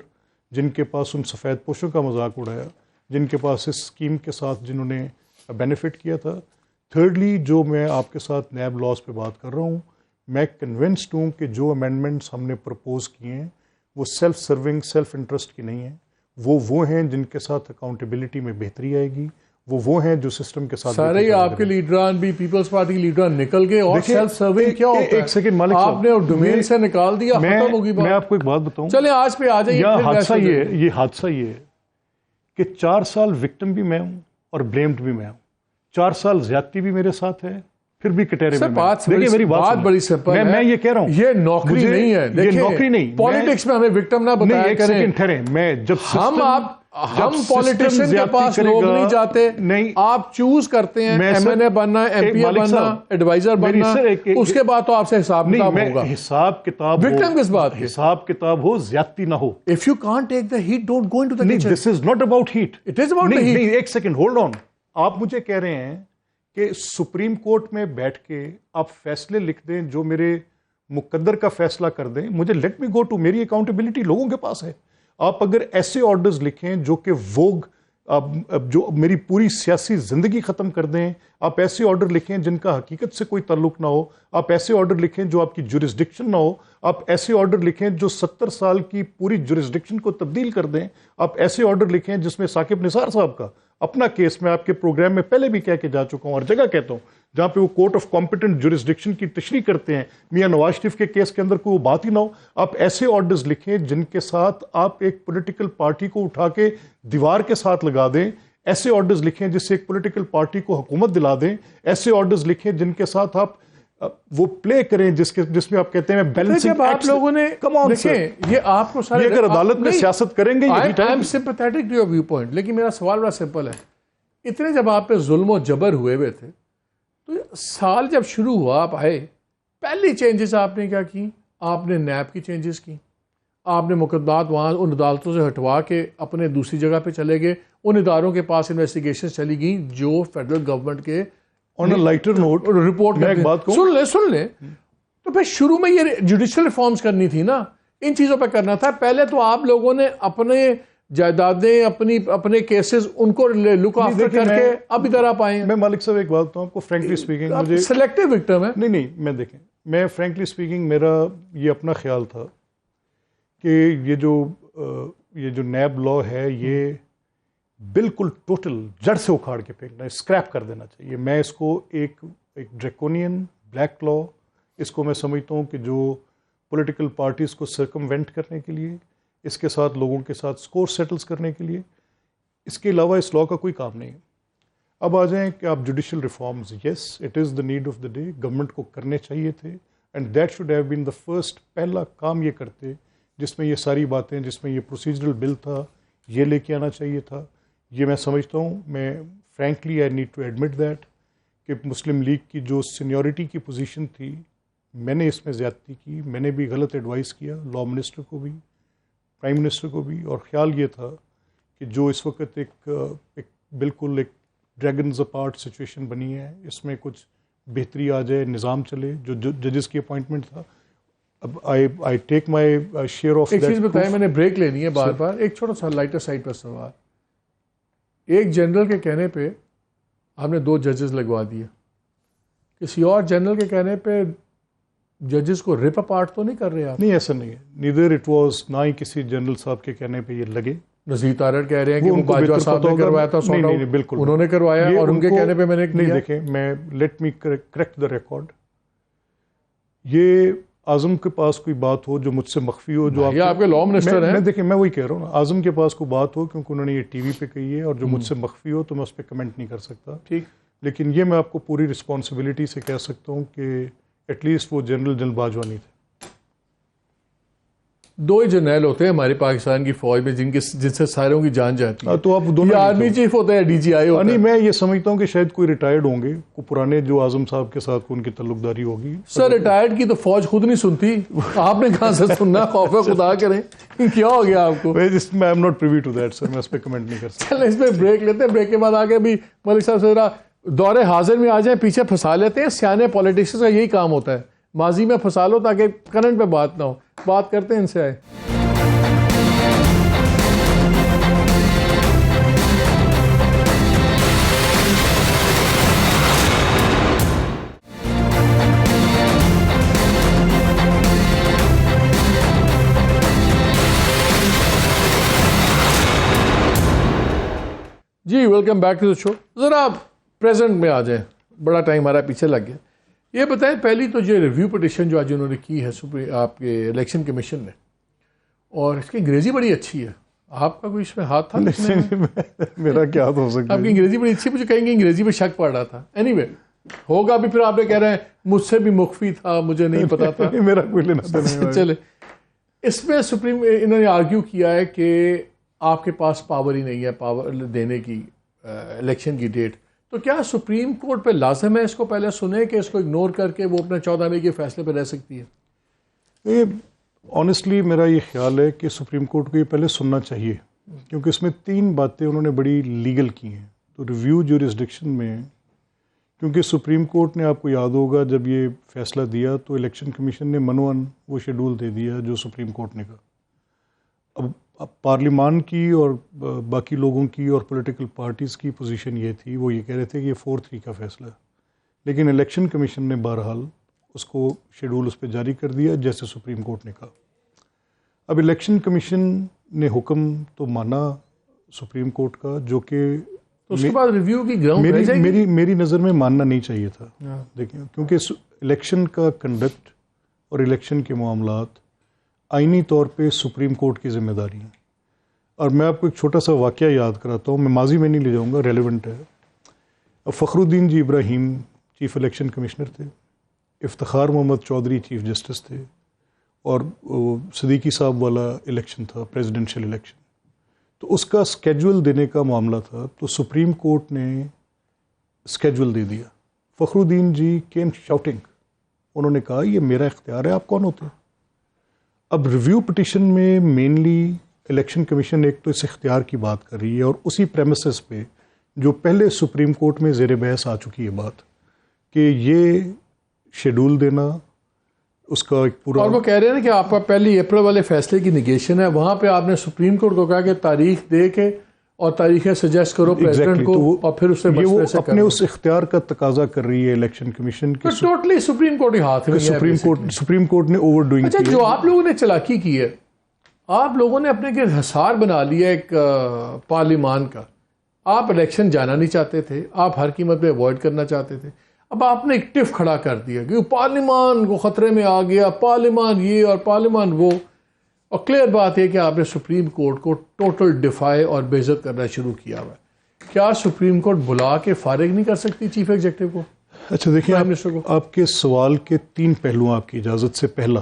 جن کے پاس ان سفید پوشوں کا مذاق اڑایا, جن کے پاس اس اسکیم کے ساتھ جنہوں نے بینیفٹ کیا تھا. تھرڈلی جو میں آپ کے ساتھ نیب لاز پہ بات کر رہا ہوں, میں کنونسڈ ہوں کہ جو امینڈمنٹس ہم نے پرپوز کیے ہیں وہ سیلف سرونگ, سیلف انٹرسٹ کی نہیں ہیں. وہ ہیں جن کے ساتھ اکاؤنٹیبلٹی میں بہتری آئے گی, وہ ہیں جو سسٹم کے ساتھ. سارے آپ کے لیڈران بھی پیپلز پارٹی لیڈران نکل گئے, اور سیلف سرونگ کیا ہوتا ہے؟ ایک سیکنڈ مالک صاحب, آپ نے ڈومین سے نکال دیا, ختم ہوگی بات. میں آپ کو ایک بات بتاؤں, چلیں آج پہ آ جائیں. یہ حادثہ یہ ہے کہ 4 سال وکٹم بھی میں ہوں اور بلیمڈ بھی میں ہوں. 4 سال زیادتی بھی میرے ساتھ ہے, پھر بھی کٹہرے میں. دیکھیں میری بات بڑی سمپل ہے, میں یہ کہہ رہا ہوں یہ نوکری نہیں ہے. یہ نوکری نہیں, پالیٹکس میں ہمیں وکٹم نہ بتایا ایک سیکنڈ ٹھہریں. میں جب ہم پالیٹیشین کے پاس لوگ نہیں جاتے, آپ چوز کرتے ہیں ایم این اے بننا, ایم پی اے بننا, ایڈوائزر بننا, اس کے بعد تو آپ سے حساب کتاب ہوگا. حساب کتاب وکٹم کس بات کی؟ حساب کتاب ہو, زیادتی نہ ہو. If you can't take the heat, don't go into the kitchen. This is not about heat. It is about the heat. نہیں, ایک سیکنڈ ہولڈ آن. آپ مجھے کہہ رہے ہیں کہ سپریم کورٹ میں بیٹھ کے آپ فیصلے لکھ دیں جو میرے مقدر کا فیصلہ کر دیں. مجھے لیٹ می گو ٹو, میری اکاؤنٹیبلٹی لوگوں کے پاس ہے. آپ اگر ایسے آرڈرز لکھیں جو کہ ووگ جو میری پوری سیاسی زندگی ختم کر دیں, آپ ایسے آرڈر لکھیں جن کا حقیقت سے کوئی تعلق نہ ہو, آپ ایسے آرڈر لکھیں جو آپ کی جورسڈکشن نہ ہو, آپ ایسے آرڈر لکھیں جو 70 سال کی پوری جورسڈکشن کو تبدیل کر دیں, آپ ایسے آرڈر لکھیں جس میں ثاقب نثار صاحب کا اپنا کیس میں آپ کے پروگرام میں پہلے بھی کہہ کے جا چکا ہوں, اور جگہ کہتا ہوں جہاں پہ وہ کورٹ آف کمپیٹنٹ جورسڈکشن کی تشریح کرتے ہیں, میاں نواز شریف کے کیس کے اندر کوئی وہ بات ہی نہ ہو. آپ ایسے آرڈرز لکھیں جن کے ساتھ آپ ایک پولیٹیکل پارٹی کو اٹھا کے دیوار کے ساتھ لگا دیں. ایسے آرڈرز لکھیں جس سے ایک پولیٹیکل پارٹی کو حکومت دلا دیں. ایسے آرڈرز لکھیں جن کے ساتھ آپ وہ پلے کریں جس میں آپ کہتے ہیں بیلنسنگ. آپ لوگوں نے دیکھیں یہ آپ کو سارے اگر عدالت میں سیاست کریں گے, I am sympathetic to your viewpoint, لیکن میرا سوال بڑا سمپل ہے. اتنے جب آپ پہ ظلم و جبر ہوئے تھے تو سال جب شروع ہوا, آپ آئے, پہلی چینجز آپ نے کیا کی؟ آپ نے نیب کی چینجز کی, آپ نے مقدمات وہاں ان عدالتوں سے ہٹوا کے اپنے دوسری جگہ پہ چلے گئے. ان اداروں کے پاس انویسٹیگیشن چلی گئیں جو فیڈرل گورنمنٹ کے on a lighter note report میں ایک بات کہوں, سن لیں. تو پھر شروع میں یہ جوڈیشل ریفارمز کرنی تھی نا, ان چیزوں پہ کرنا تھا. پہلے تو آپ لوگوں نے اپنے جائیدادیں, اپنے کیسز ان کو لک آفٹر کر کے اب ادھر آپ آئے ہیں. میں مالک صاحب ایک بات بتاؤں آپ کو, فرینکلی اسپیکنگ مجھے سلیکٹیو وکٹم ہے. نہیں میں دیکھیں, میں فرینکلی اسپیکنگ میرا یہ اپنا خیال تھا کہ یہ جو نیب لا ہے یہ بالکل ٹوٹل جڑ سے اکھاڑ کے پھینکنا, اسکریپ کر دینا چاہیے. میں اس کو ایک ڈریکونین بلیک لا, اس کو میں سمجھتا ہوں کہ جو پولیٹیکل پارٹیز کو سرکموینٹ کرنے کے لیے, اس کے ساتھ لوگوں کے ساتھ سکور سیٹلز کرنے کے لیے, اس کے علاوہ اس لا کا کوئی کام نہیں ہے. اب آ جائیں کہ آپ judicial reforms, yes it is the need of the day, government کو کرنے چاہیے تھے, and that should have been the first. پہلا کام یہ کرتے جس میں یہ ساری باتیں, جس میں یہ پروسیجرل بل تھا, یہ لے کے آنا چاہیے تھا. یہ میں سمجھتا ہوں, میں frankly I need to admit that کہ مسلم لیگ کی جو سینیورٹی کی پوزیشن تھی, میں نے اس میں زیادتی کی. میں نے بھی غلط ایڈوائز کیا لا منسٹر کو بھی, پرائم منسٹر کو بھی, اور خیال یہ تھا کہ جو اس وقت ایک بالکل ایک ڈریگنز اپارٹ سچویشن بنی ہے, اس میں کچھ بہتری آ جائے, نظام چلے. جو ججز کی اپوائنٹمنٹ تھا, اب آئی ٹیک مائی شیئر آف. ایک چیز بتائیں, میں نے بریک لینی ہے بار بار. ایک چھوٹا سا لائٹر سائڈ پر سوال. ایک جنرل کے کہنے پہ آپ نے 2 ججز لگوا دیے, کسی اور جنرل کے کہنے پہ ججز کو رپ اپارٹ تو نہیں کر رہے آپ؟ نہیں, ایسا نہیں ہے. نیدر اٹ واز, نہ ہی کسی جنرل صاحب کے کہنے پہ یہ لگے. نذیر تارڑ کہہ رہے ہیں کہ وہ باجوہ صاحب نے کروایا تھا. نہیں, بالکل انہوں نے کروایا, اور ان کے کہنے پہ میں نے نہیں. دیکھیں, میں let me correct the record. یہ اعظم کے پاس کوئی بات ہو جو مجھ سے مخفی ہو, جو آپ کے لا منسٹر ہیں. دیکھیں, میں وہی کہہ رہا ہوں نا, اعظم کے پاس کوئی بات ہو کیونکہ انہوں نے یہ ٹی وی پہ کہی ہے, اور جو مجھ سے مخفی ہو تو میں اس پہ کمنٹ نہیں کر سکتا. ٹھیک, لیکن یہ میں آپ کو پوری رسپانسبلٹی سے کہہ سکتا ہوں کہ ایٹ لیسٹ وہ جنرل باجوہ نہیں تھے. 2 ہی جرنیل ہوتے ہیں ہماری پاکستان کی فوج میں جن سے ساروں کی جان جاتی ہے. تو آپ دونوں آرمی چیف ہوتا ہے, ڈی جی آئی ہوتا ہے. نہیں, میں یہ سمجھتا ہوں کہ شاید کوئی ریٹائرڈ ہوں گے, کوئی پرانے جو اعظم صاحب کے ساتھ ان کی تعلق داری ہوگی. سر ریٹائرڈ کی تو فوج خود نہیں سنتی, آپ نے کہاں سے سننا؟ خوف خدا کریں, کیا ہو گیا آپ کو؟ میں I am not privy to that sir, میں اس پہ کمنٹ نہیں کر سکتا. چلیں اس پہ بریک لیتے ہیں, بریک کے بعد آگے بھی ملک صاحب سے ذرا دور حاضر میں آ جائیں, پیچھے پھنسا لیتے ہیں. سیانے پولیٹکس کا یہی کام ہوتا ہے, ماضی میں پھنسا لو تاکہ کرنٹ پہ بات نہ ہو. بات کرتے ہیں ان سے. آئے ویلکم بیک ٹو دا شو. ذرا آپ پریزنٹ میں آ جائیں, بڑا ٹائم ہمارا پیچھے لگ گیا. یہ بتائیں پہلی تو جو ریویو پٹیشن جو آج انہوں نے کی ہے آپ کے الیکشن کمیشن نے, اور اس کی انگریزی بڑی اچھی ہے, آپ کا کوئی اس میں ہاتھ تھا؟ میرا کیا ہاتھ ہو سکتا ہے؟ آپ کی انگریزی بڑی اچھی, مجھے کہیں گے انگریزی میں شک پڑ رہا تھا. اینی وے ہوگا بھی, پھر آپ نے کہہ رہے ہیں مجھ سے بھی مخفی تھا, مجھے نہیں پتا تھا. میرا کوئی لینا دینا. چلے, اس میں انہوں نے آرگیو کیا ہے کہ آپ کے پاس پاور ہی نہیں ہے پاور دینے کی الیکشن کی ڈیٹ. تو کیا سپریم کورٹ پہ لازم ہے اس کو پہلے سنیں کہ اس کو اگنور کر کے وہ اپنے 14 مئی کے فیصلے پہ رہ سکتی ہے؟ آنیسٹلی میرا یہ خیال ہے کہ سپریم کورٹ کو یہ پہلے سننا چاہیے, کیونکہ اس میں 3 باتیں انہوں نے بڑی لیگل کی ہیں. تو ریویو جوریسڈکشن میں, کیونکہ سپریم کورٹ نے, آپ کو یاد ہوگا جب یہ فیصلہ دیا تو الیکشن کمیشن نے منوان وہ شیڈول دے دیا جو سپریم کورٹ نے کہا. اب پارلیمان کی اور باقی لوگوں کی اور پولیٹیکل پارٹیز کی پوزیشن یہ تھی, وہ یہ کہہ رہے تھے کہ یہ 4-3 کا فیصلہ ہے, لیکن الیکشن کمیشن نے بہرحال اس کو شیڈول اس پہ جاری کر دیا جیسے سپریم کورٹ نے کہا. اب الیکشن کمیشن نے حکم تو مانا سپریم کورٹ کا, جو کہ اس کے بعد ریویو کی گراؤنڈ میری نظر میں ماننا نہیں چاہیے تھا. دیکھیں, کیونکہ الیکشن کا کنڈکٹ اور الیکشن کے معاملات آئینی طور پہ سپریم کورٹ کی ذمہ داری ہیں. اور میں آپ کو ایک چھوٹا سا واقعہ یاد کراتا ہوں, میں ماضی میں نہیں لے جاؤں گا, ریلیونٹ ہے. فخر الدین جی ابراہیم چیف الیکشن کمشنر تھے, افتخار محمد چودھری چیف جسٹس تھے, اور صدیقی صاحب والا الیکشن تھا, پریزیڈنشیل الیکشن. تو اس کا سکیجول دینے کا معاملہ تھا, تو سپریم کورٹ نے سکیجول دے دیا. فخر الدین جی کیم شاؤٹنگ, انہوں نے کہا یہ میرا اختیار ہے, آپ کون ہوتے ہیں؟ اب ریویو پٹیشن میں مینلی الیکشن کمیشن ایک تو اس اختیار کی بات کر رہی ہے, اور اسی پریمیسز پہ جو پہلے سپریم کورٹ میں زیر بحث آ چکی ہے بات, کہ یہ شیڈول دینا اس کا ایک پورا. اور وہ کہہ رہے ہیں نا کہ آپ کا 1 اپریل والے فیصلے کی نگیشن ہے, وہاں پہ آپ نے سپریم کورٹ کو کہا کہ تاریخ دے کے اور تاریخیں سجیسٹ کرو پریزیڈنٹ کو, اور پھر اس سے وہ اپنے اس اختیار کا تقاضا کر رہی ہے الیکشن کمیشن کی. ٹوٹلی سپریم کورٹ کے ہاتھ میں سپریم کورٹ نے اوور ڈوئنگ. اچھا, جو آپ لوگوں نے چلاکی کی ہے, آپ لوگوں نے اپنے کے حصار بنا لیا ایک پارلیمان کا. آپ الیکشن جانا نہیں چاہتے تھے, آپ ہر قیمت پہ اوائڈ کرنا چاہتے تھے. اب آپ نے ایک ٹف کھڑا کر دیا کہ پارلیمان کو خطرے میں آ گیا, پارلیمان یہ اور پارلیمان وہ. اور کلیئر بات ہے کہ آپ نے سپریم کورٹ کو ٹوٹل ڈیفائی اور بے عزت کرنا شروع کیا ہوا ہے. کیا سپریم کورٹ بلا کے فارغ نہیں کر سکتی چیف ایگزیکٹو کو؟ اچھا دیکھیں, آپ کے سوال کے 3 پہلو, آپ کی اجازت سے. پہلا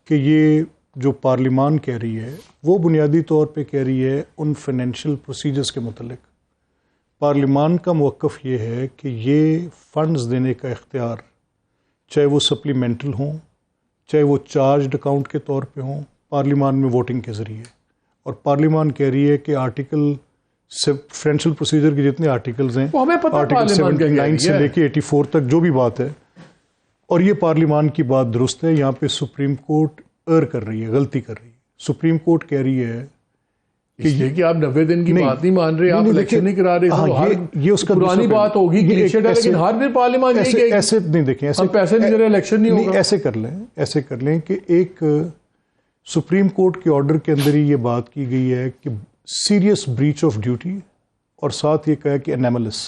کہ یہ جو پارلیمان کہہ رہی ہے وہ بنیادی طور پہ کہہ رہی ہے ان فائنینشیل پروسیجرز کے متعلق. پارلیمان کا موقف یہ ہے کہ یہ فنڈز دینے کا اختیار, چاہے وہ سپلیمنٹل ہوں, چاہے وہ چارجڈ اکاؤنٹ کے طور پہ ہوں, پارلیمان میں ووٹنگ کے ذریعے. اور پارلیمان کہہ رہی ہے کہ آرٹیکل فائنینشیل پروسیجر کے جتنے آرٹیکلز ہیں, آرٹیکل 79 سے لے کے 84 تک جو بھی بات ہے, اور یہ پارلیمان کی بات درست ہے. یہاں پہ سپریم کورٹ ایرر کر رہی ہے, غلطی کر رہی ہے. سپریم کورٹ کہہ رہی ہے کہ آپ 90 دن کی بات نہیں مان رہے, آپ الیکشن نہیں کرا رہے. یہ اس کا پرانی بات ہوگی, لیکن ہر دن پارلیمان ایسے نہیں دیکھیں, ہم پیسے نہیں دے رہے, الیکشن نہیں ہوگا. ایسے کر لیں کہ ایک سپریم کورٹ کے آرڈر کے اندر ہی یہ بات کی گئی ہے کہ سیریس بریچ آف ڈیوٹی, اور ساتھ یہ کہا کہ انیملس.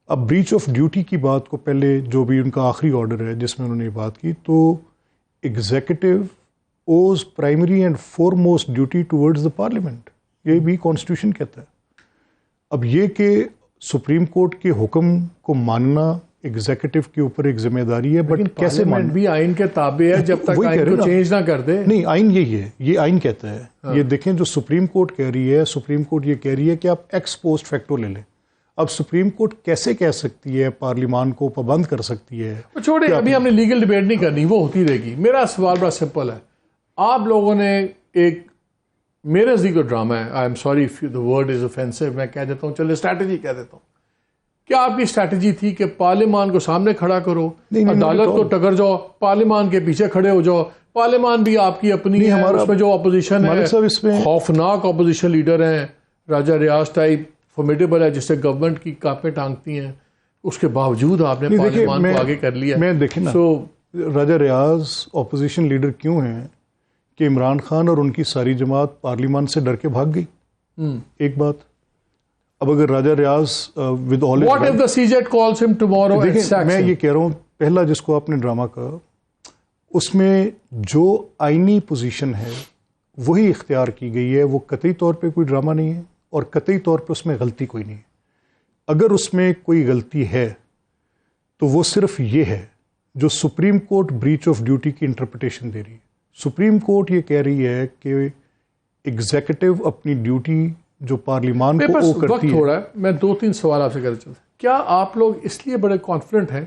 اب بریچ آف ڈیوٹی کی بات کو پہلے, جو بھی ان کا آخری آرڈر ہے جس میں انہوں نے یہ بات کی, تو executive owes primary and foremost duty towards the parliament, یہ بھی کانسٹیٹیوشن کہتا ہے. اب یہ کہ سپریم کورٹ کے حکم کو ماننا ایگزیکٹو کے اوپر ایک ذمہ داری ہے, بٹ کیسے ماننا بھی آئین کے تابع ہے, جب تک آئین کو چینج نہ کر دے. نہیں, آئین یہی ہے, یہ آئین کہتا ہے. یہ دیکھیں جو سپریم کورٹ کہہ رہی ہے, سپریم کورٹ یہ کہہ رہی ہے کہ آپ ایکس پوسٹ فیکٹو لے لیں. اب سپریم کورٹ کیسے کہہ سکتی ہے, پارلیمان کو پابند کر سکتی ہے؟ چھوڑے, ابھی ہم نے لیگل ڈیبیٹ نہیں کرنی, وہ ہوتی رہے گی. میرا سوال بڑا سمپل ہے. آپ لوگوں نے ایک, میرے نزدیک تو ڈرامہ ہے, I am sorry if the word is offensive, میں کہہ دیتا ہوں, چلے اسٹریٹجی کہہ دیتا ہوں. کیا آپ کی اسٹریٹجی تھی کہ پارلیمان کو سامنے کھڑا کرو, عدالت کو ٹکر جاؤ, پارلیمان کے پیچھے کھڑے ہو جاؤ, پارلیمان بھی آپ کی اپنی ہے, اس میں جو اپوزیشن ہے, خوفناک اپوزیشن لیڈر ہیں, راجہ ریاض ٹائپ فارمیڈیبل ہے, جس سے گورنمنٹ کی کاپیں ٹانگتی ہیں, اس کے باوجود آپ نے پارلیمان کو آگے کر لیا. میں دیکھیں نا, راجہ ریاض اپوزیشن لیڈر کیوں ہیں کہ عمران خان اور ان کی ساری جماعت پارلیمان سے ڈر کے بھاگ گئی. ایک بات. اب اگر Raja Riaz with all What if the CZ calls him tomorrow and دیکھیں sacks میں him? یہ کہہ رہا ہوں پہلا جس کو آپ نے ڈرامہ کہا اس میں جو آئینی پوزیشن ہے وہی اختیار کی گئی ہے، وہ قطعی طور پہ کوئی ڈرامہ نہیں ہے اور قطعی طور پہ اس میں غلطی کوئی نہیں ہے. اگر اس میں کوئی غلطی ہے تو وہ صرف یہ ہے جو supreme court breach of duty کی انٹرپریٹیشن دے رہی ہے. سپریم کورٹ یہ کہہ رہی ہے کہ ایگزیکٹو اپنی ڈیوٹی جو پارلیمان کو او کرتی وقت ہے. تھوڑا ہے، میں 2-3 سوال آپ سے کرنا چاہتا ہوں. کیا آپ لوگ اس لیے بڑے کانفیڈنٹ ہیں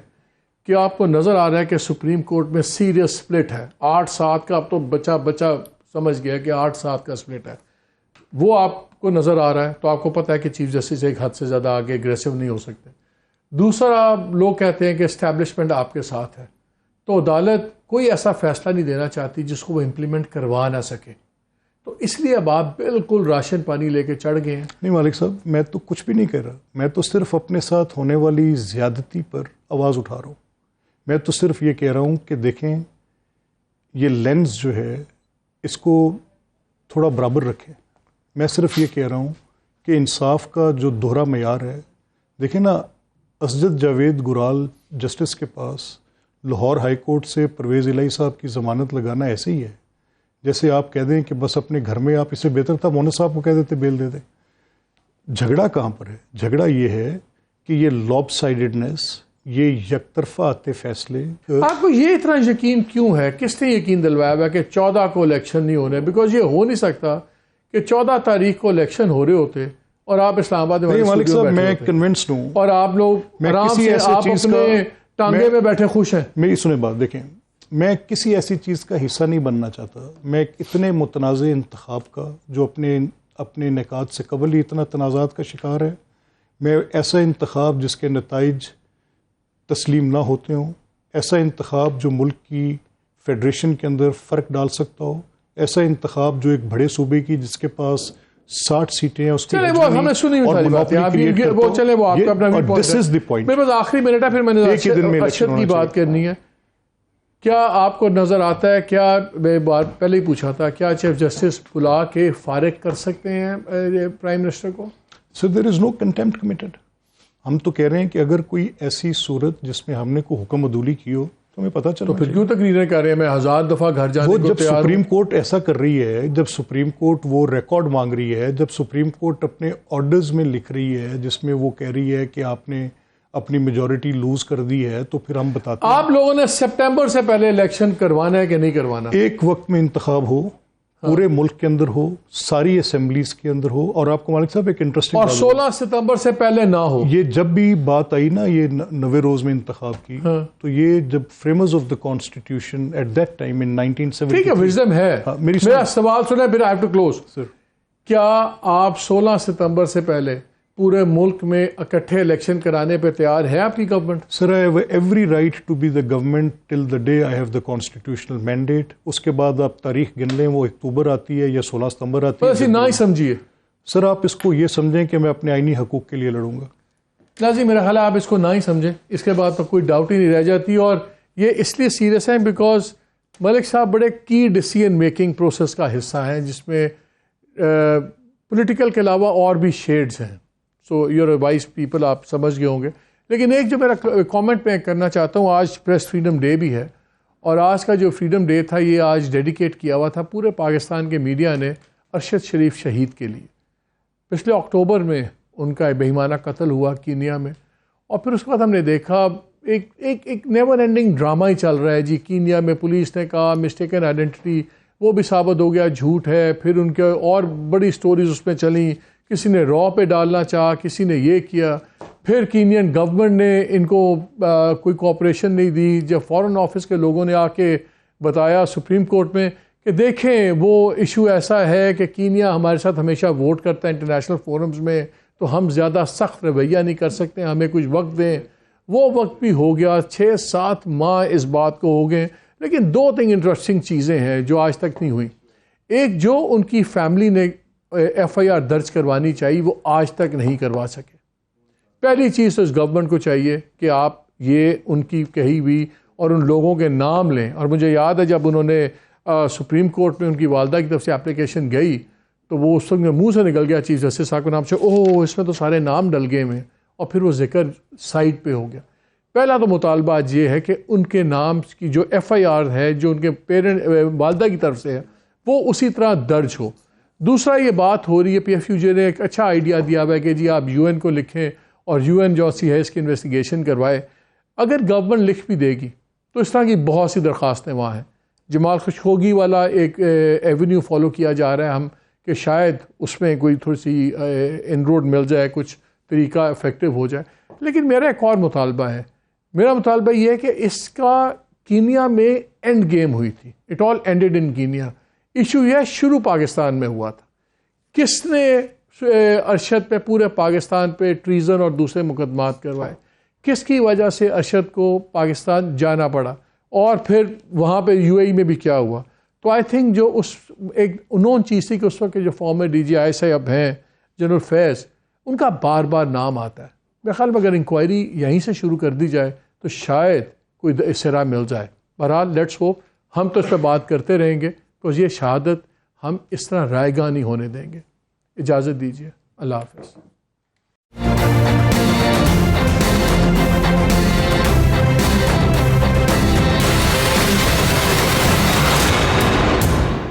کہ آپ کو نظر آ رہا ہے کہ سپریم کورٹ میں سیریس سپلٹ ہے 8-7 کا؟ اب تو بچہ سمجھ گیا کہ 8-7 کا سپلٹ ہے، وہ آپ کو نظر آ رہا ہے، تو آپ کو پتہ ہے کہ چیف جسٹس ایک حد سے زیادہ آگے اگریسو نہیں ہو سکتے. دوسرا، لوگ کہتے ہیں کہ اسٹیبلشمنٹ آپ کے ساتھ ہے، تو عدالت کوئی ایسا فیصلہ نہیں دینا چاہتی جس کو وہ امپلیمنٹ کروا نہ سکے، تو اس لیے اب آپ بالکل راشن پانی لے کے چڑھ گئے ہیں. نہیں مالک صاحب، میں تو کچھ بھی نہیں کہہ رہا، میں تو صرف اپنے ساتھ ہونے والی زیادتی پر آواز اٹھا رہا ہوں. میں تو صرف یہ کہہ رہا ہوں کہ دیکھیں یہ لینز جو ہے اس کو تھوڑا برابر رکھیں. میں صرف یہ کہہ رہا ہوں کہ انصاف کا جو دوہرا معیار ہے، دیکھیں نا، اسجد جاوید گرال جسٹس کے پاس لاہور ہائی کورٹ سے پرویز الہی صاحب کی ضمانت لگانا ایسے ہی ہے جیسے آپ کہہ دیں کہ بس اپنے گھر میں آپ، اسے بہتر تھا مونس صاحب کو کہہ دیتے بیل دے دیں. جھگڑا کہاں پر ہے؟ جھگڑا یہ ہے کہ یہ لاب سائیڈڈنس، یہ یک طرفہ آتے فیصلے. آپ کو یہ اتنا یقین کیوں ہے؟ کس نے یقین دلوایا ہوا کہ 14 کو الیکشن نہیں ہونے؟ بیکاز یہ ہو نہیں سکتا کہ 14 تاریخ کو الیکشن ہو رہے ہوتے اور آپ اسلام آباد میں مالک صاحب میں کنونسڈ ہوں، اور آپ لوگ آرام سے آپ اپنے ٹانگے میں بیٹھے خوش ہیں. میری سنیں بات، دیکھیں میں کسی ایسی چیز کا حصہ نہیں بننا چاہتا. میں اتنے متنازع انتخاب کا جو اپنے انعقاد سے قبل ہی اتنا تنازعات کا شکار ہے، میں ایسا انتخاب جس کے نتائج تسلیم نہ ہوتے ہوں، ایسا انتخاب جو ملک کی فیڈریشن کے اندر فرق ڈال سکتا ہو، ایسا انتخاب جو ایک بڑے صوبے کی جس کے پاس 60 سیٹیں ہیں اس کی ہمیں سنی ہوئی بات ہے، وہ چلے وہ آپ کا اپنا دس از دی پوائنٹ. میرے پاس آخری منٹ ہے، پھر میں نے ارشد کی بات کرنی ہے. کیا آپ کو نظر آتا ہے، کیا میں بات پہلے ہی پوچھا تھا، کیا چیف جسٹس بلا کے فارغ کر سکتے ہیں پرائم منسٹر کو؟ سو دیر از نو کنٹیمپٹ کمیٹڈ. ہم تو کہہ رہے ہیں کہ اگر کوئی ایسی صورت جس میں ہم نے کوئی حکم عدولی کی ہو تو ہمیں پتہ چلا. تو پھر کیوں تقریریں کر رہے ہیں؟ میں 1000 دفعہ گھر جانے کو جب تیار ہوں. سپریم کورٹ ایسا کر رہی ہے، جب سپریم کورٹ وہ ریکارڈ مانگ رہی ہے، جب سپریم کورٹ اپنے آرڈرز میں لکھ رہی ہے جس میں وہ کہہ رہی ہے کہ آپ نے اپنی میجورٹی لوز کر دی ہے، تو پھر ہم بتاتے ہیں آپ لوگوں نے سپٹمبر سے پہلے الیکشن کروانا ہے کہ نہیں کروانا؟ ایک وقت میں انتخاب ہو، پورے ملک کے اندر ہو، ساری اسمبلیز کے اندر ہو. اور آپ کو مالک صاحب ایک انٹرسٹنگ اور 16 ستمبر سے پہلے نہ ہو. یہ جب بھی بات آئی نا یہ 90 روز میں انتخاب کی، تو یہ جب framers of the constitution at that time in 1970، ٹھیک ہے، وزڈم ہے. میرا سوال سنیں پھر آئی ہیو ٹو کلوز. کیا آپ 16 ستمبر سے پہلے پورے ملک میں اکٹھے الیکشن کرانے پہ تیار ہے آپ کی government? Sir I have every right to be the government till the day I have the constitutional mandate. اس کے بعد آپ تاریخ گن لیں، وہ اکتوبر آتی ہے یا 16 ستمبر آتی ہے. ایسی نہ ہی سمجھیے سر، آپ اس کو یہ سمجھیں کہ میں اپنے آئینی حقوق کے لیے لڑوں گا. لازم میرا خیال ہے آپ اس کو نہ ہی سمجھیں، اس کے بعد تو کوئی ڈاؤٹ ہی نہیں رہ جاتی. اور یہ اس لیے سیریس ہے بیکاز ملک صاحب بڑے کی ڈیسیژن میکنگ پروسیس کا حصہ ہیں جس میں پولیٹیکل کے علاوہ اور بھی شیڈز ہیں. سو یور وائز پیپل، آپ سمجھ گئے ہوں گے. لیکن ایک جو میرا کامنٹ میں کرنا چاہتا ہوں، آج پریس فریڈم ڈے بھی ہے، اور آج کا جو فریڈم ڈے تھا یہ آج ڈیڈیکیٹ کیا ہوا تھا پورے پاکستان کے میڈیا نے ارشد شریف شہید کے لیے. پچھلے اکتوبر میں ان کا بے ایمانہ قتل ہوا کینیا میں، اور پھر اس کے بعد ہم نے دیکھا ایک نیور اینڈنگ ڈرامہ ہی چل رہا ہے جی. کینیا میں پولیس نے کہا مسٹیکن آئیڈینٹی، وہ بھی ثابت ہو گیا جھوٹ ہے. پھر ان کے اور بڑی سٹوریز اس میں چلیں، کسی نے را پہ ڈالنا چاہا، کسی نے یہ کیا. پھر کینین گورنمنٹ نے ان کو کوئی کوآپریشن نہیں دی. جب فارن آفس کے لوگوں نے آ کے بتایا سپریم کورٹ میں کہ دیکھیں وہ ایشو ایسا ہے کہ کینیا ہمارے ساتھ ہمیشہ ووٹ کرتا ہے انٹرنیشنل فورمز میں، تو ہم زیادہ سخت رویہ نہیں کر سکتے، ہمیں کچھ وقت دیں. وہ وقت بھی ہو گیا، 6-7 ماہ اس بات کو ہو گئے. لیکن 2-3 انٹرسٹنگ چیزیں ہیں جو آج تک نہیں ہوئی. ایک، جو ان کی فیملی نے FIR درج کروانی چاہیے وہ آج تک نہیں کروا سکے. پہلی چیز تو اس گورنمنٹ کو چاہیے کہ آپ یہ ان کی کہی ہوئی اور ان لوگوں کے نام لیں. اور مجھے یاد ہے جب انہوں نے سپریم کورٹ میں ان کی والدہ کی طرف سے اپلیکیشن گئی تو وہ اس وقت منہ سے نکل گیا چیف جسٹس صاحب کے نام سے، اوہ اس میں تو سارے نام ڈل گئے ہیں، اور پھر وہ ذکر سائٹ پہ ہو گیا۔ پہلا تو مطالبہ آج یہ ہے کہ ان کے نام کی جو ایف آئی آر ہے جو ان کے والدہ کی طرف سے ہے وہ اسی طرح درج ہو۔ دوسرا یہ بات ہو رہی ہے، پی ایف یو جے نے ایک اچھا آئیڈیا دیا ہوا ہے کہ جی آپ یو این کو لکھیں اور یو این جو سی ہے اس کی انویسٹیگیشن کروائے۔ اگر گورنمنٹ لکھ بھی دے گی تو اس طرح کی بہت سی درخواستیں وہاں ہیں۔ جمال خشوگی والا ایک ایونیو فالو کیا جا رہا ہے ہم، کہ شاید اس میں کوئی تھوڑی سی ان روڈ مل جائے، کچھ طریقہ افیکٹو ہو جائے۔ لیکن میرا ایک اور مطالبہ ہے، میرا مطالبہ یہ ہے کہ اس کا کینیا میں اینڈ گیم ہوئی تھی، it all ended in Kenya. Issue یہ شروع پاکستان میں ہوا تھا، کس نے ارشد پہ پورے پاکستان پہ ٹریزن اور دوسرے مقدمات کروائے، کس کی وجہ سے ارشد کو پاکستان جانا پڑا، اور پھر وہاں پہ یو اے ای میں بھی کیا ہوا۔ تو آئی تھنک جو اس ایک انون چیز تھی کہ اس وقت کے جو former D G I S I اب ہیں جنرل فیض، ان کا بار بار نام آتا ہے۔ میرے خیال میں اگر انکوائری یہیں سے شروع کر دی جائے تو شاید کوئی سرا مل جائے۔ بہرحال لیٹس ہوپ، ہم تو اس پہ بات کرتے رہیں گے، تو یہ شہادت ہم اس طرح رائے گاہ نہیں ہونے دیں گے۔ اجازت دیجیے، اللہ حافظ۔